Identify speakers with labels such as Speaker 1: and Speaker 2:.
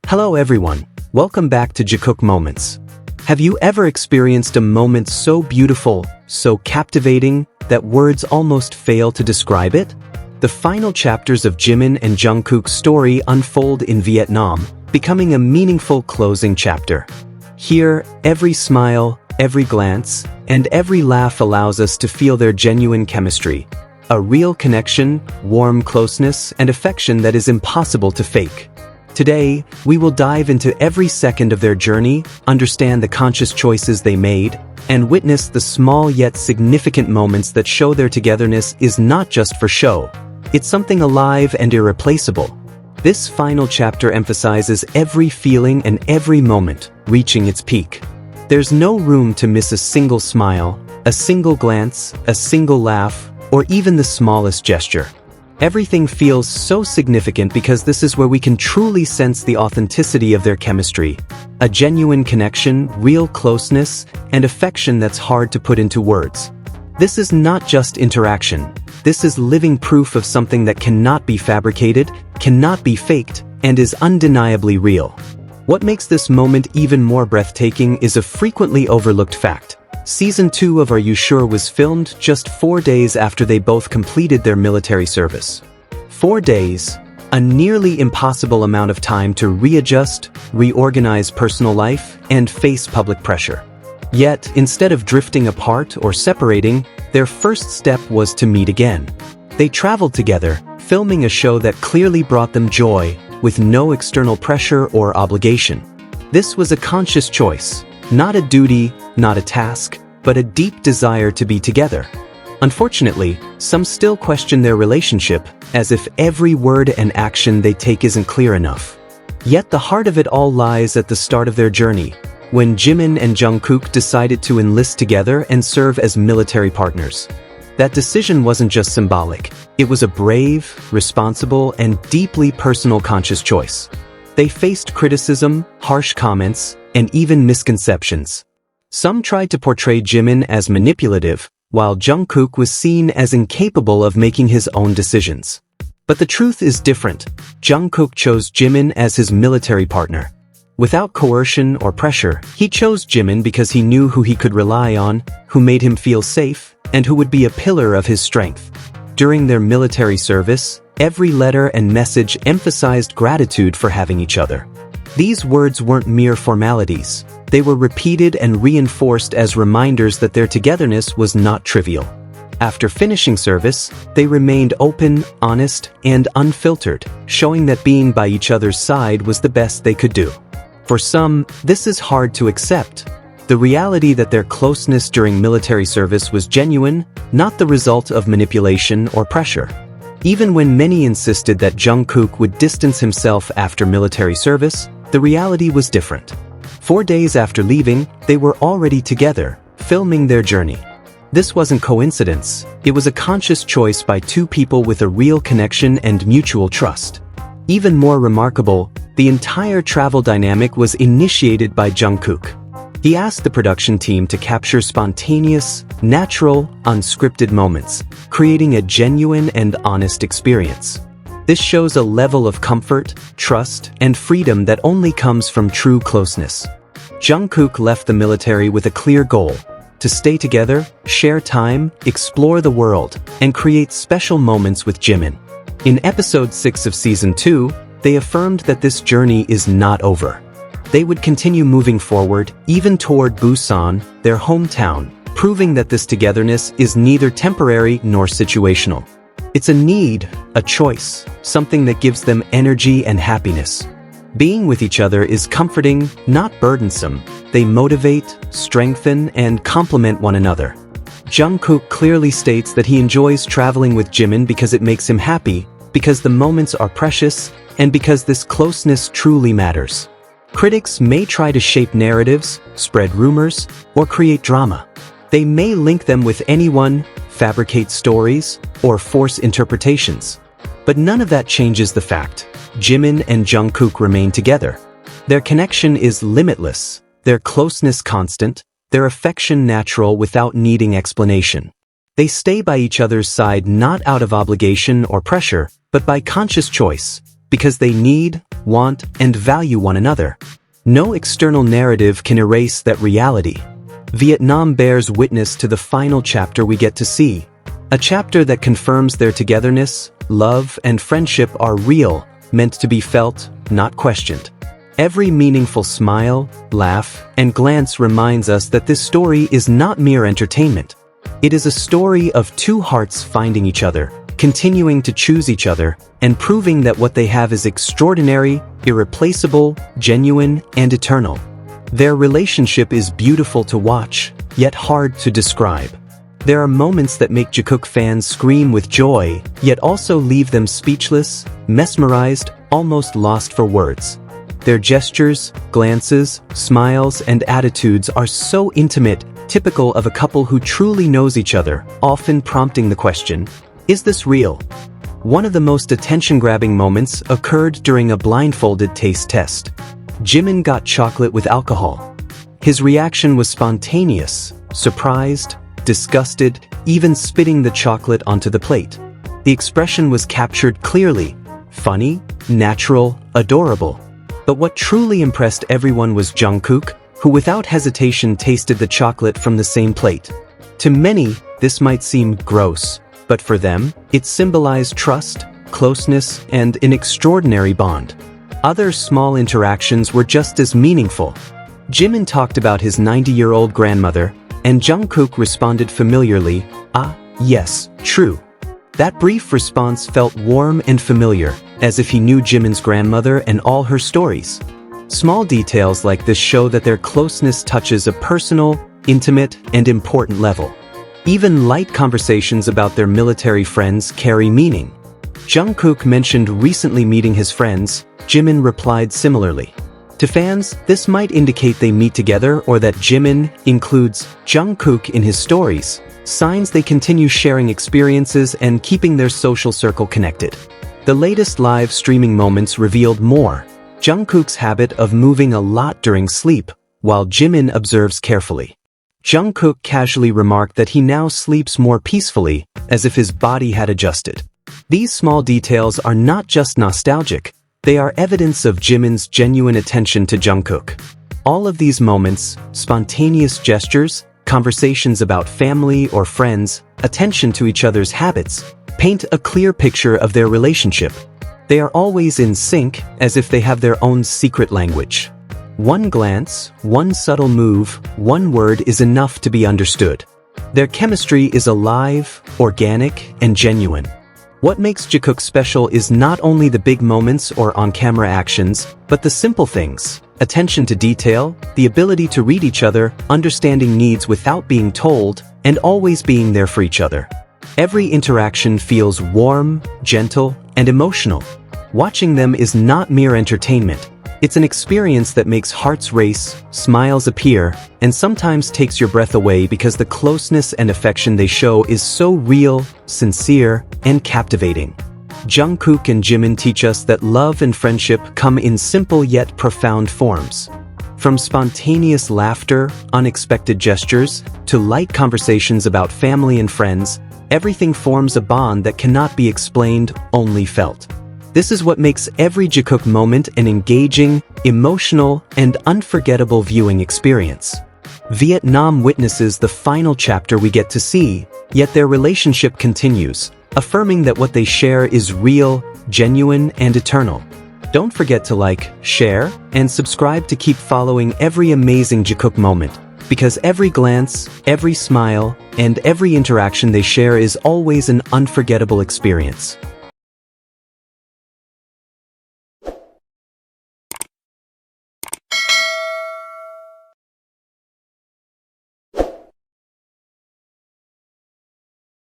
Speaker 1: Hello everyone, welcome back to Jikook Moments. Have you ever experienced a moment so beautiful, so captivating, that words almost fail to describe it? The final chapters of Jimin and Jungkook's story unfold in Vietnam, becoming a meaningful closing chapter. Here, every smile, every glance, and every laugh allows us to feel their genuine chemistry. A real connection, warm closeness, and affection that is impossible to fake. Today, we will dive into every second of their journey, understand the conscious choices they made, and witness the small yet significant moments that show their togetherness is not just for show. It's something alive and irreplaceable. This final chapter emphasizes every feeling and every moment, reaching its peak. There's no room to miss a single smile, a single glance, a single laugh, or even the smallest gesture. Everything feels so significant because this is where we can truly sense the authenticity of their chemistry. A genuine connection, real closeness, and affection that's hard to put into words. This is not just interaction. This is living proof of something that cannot be fabricated, cannot be faked, and is undeniably real. What makes this moment even more breathtaking is a frequently overlooked fact. Season 2 of Are You Sure was filmed just 4 days after they both completed their military service. 4 days, a nearly impossible amount of time to readjust, reorganize personal life, and face public pressure. Yet, instead of drifting apart or separating, their first step was to meet again. They traveled together, filming a show that clearly brought them joy, with no external pressure or obligation. This was a conscious choice. Not a duty, not a task, but a deep desire to be together. Unfortunately, some still question their relationship, as if every word and action they take isn't clear enough. Yet the heart of it all lies at the start of their journey, when Jimin and Jungkook decided to enlist together and serve as military partners. That decision wasn't just symbolic, it was a brave, responsible, and deeply personal conscious choice. They faced criticism, harsh comments, and even misconceptions. Some tried to portray Jimin as manipulative, while Jungkook was seen as incapable of making his own decisions. But the truth is different. Jungkook chose Jimin as his military partner. Without coercion or pressure, he chose Jimin because he knew who he could rely on, who made him feel safe, and who would be a pillar of his strength. During their military service, every letter and message emphasized gratitude for having each other. These words weren't mere formalities. They were repeated and reinforced as reminders that their togetherness was not trivial. After finishing service, they remained open, honest, and unfiltered, showing that being by each other's side was the best they could do. For some, this is hard to accept. The reality that their closeness during military service was genuine, not the result of manipulation or pressure. Even when many insisted that Jungkook would distance himself after military service, the reality was different. 4 days after leaving, they were already together, filming their journey. This wasn't coincidence, it was a conscious choice by two people with a real connection and mutual trust. Even more remarkable, the entire travel dynamic was initiated by Jungkook. He asked the production team to capture spontaneous, natural, unscripted moments, creating a genuine and honest experience. This shows a level of comfort, trust, and freedom that only comes from true closeness. Jungkook left the military with a clear goal: to stay together, share time, explore the world, and create special moments with Jimin. In episode 6 of season 2, they affirmed that this journey is not over. They would continue moving forward, even toward Busan, their hometown, proving that this togetherness is neither temporary nor situational. It's a need, a choice, something that gives them energy and happiness. Being with each other is comforting, not burdensome. They motivate, strengthen, and complement one another. Jungkook clearly states that he enjoys traveling with Jimin because it makes him happy, because the moments are precious, and because this closeness truly matters. Critics may try to shape narratives, spread rumors, or create drama. They may link them with anyone, fabricate stories, or force interpretations. But none of that changes the fact: Jimin and Jungkook remain together. Their connection is limitless, their closeness constant, their affection natural without needing explanation. They stay by each other's side not out of obligation or pressure, but by conscious choice, because they need, want, and value one another. No external narrative can erase that reality. Vietnam bears witness to the final chapter we get to see. A chapter that confirms their togetherness, love, and friendship are real, meant to be felt, not questioned. Every meaningful smile, laugh, and glance reminds us that this story is not mere entertainment. It is a story of two hearts finding each other, continuing to choose each other, and proving that what they have is extraordinary, irreplaceable, genuine, and eternal. Their relationship is beautiful to watch, yet hard to describe. There are moments that make Jikook fans scream with joy, yet also leave them speechless, mesmerized, almost lost for words. Their gestures, glances, smiles, and attitudes are so intimate, typical of a couple who truly knows each other, often prompting the question, is this real? One of the most attention-grabbing moments occurred during a blindfolded taste test. Jimin got chocolate with alcohol. His reaction was spontaneous, surprised, disgusted, even spitting the chocolate onto the plate. The expression was captured clearly, funny, natural, adorable. But what truly impressed everyone was Jungkook, who without hesitation tasted the chocolate from the same plate. To many, this might seem gross, but for them, it symbolized trust, closeness, and an extraordinary bond. Other small interactions were just as meaningful. Jimin talked about his 90-year-old grandmother, and Jungkook responded familiarly, "Ah, yes, true." That brief response felt warm and familiar, as if he knew Jimin's grandmother and all her stories. Small details like this show that their closeness touches a personal, intimate, and important level. Even light conversations about their military friends carry meaning. Jungkook mentioned recently meeting his friends. Jimin replied similarly. To fans, this might indicate they meet together or that Jimin includes Jungkook in his stories, signs they continue sharing experiences and keeping their social circle connected. The latest live streaming moments revealed more. Jungkook's habit of moving a lot during sleep, while Jimin observes carefully. Jungkook casually remarked that he now sleeps more peacefully, as if his body had adjusted. These small details are not just nostalgic, they are evidence of Jimin's genuine attention to Jungkook. All of these moments, spontaneous gestures, conversations about family or friends, attention to each other's habits, paint a clear picture of their relationship. They are always in sync, as if they have their own secret language. One glance, one subtle move, one word is enough to be understood. Their chemistry is alive, organic, and genuine. What makes Jikook special is not only the big moments or on-camera actions, but the simple things. Attention to detail, the ability to read each other, understanding needs without being told, and always being there for each other. Every interaction feels warm, gentle, and emotional. Watching them is not mere entertainment. It's an experience that makes hearts race, smiles appear, and sometimes takes your breath away because the closeness and affection they show is so real, sincere, and captivating. Jungkook and Jimin teach us that love and friendship come in simple yet profound forms. From spontaneous laughter, unexpected gestures, to light conversations about family and friends, everything forms a bond that cannot be explained, only felt. This is what makes every Jikook moment an engaging, emotional, and unforgettable viewing experience. Vietnam witnesses the final chapter we get to see, yet their relationship continues, affirming that what they share is real, genuine, and eternal. Don't forget to like, share, and subscribe to keep following every amazing Jikook moment, because every glance, every smile, and every interaction they share is always an unforgettable experience.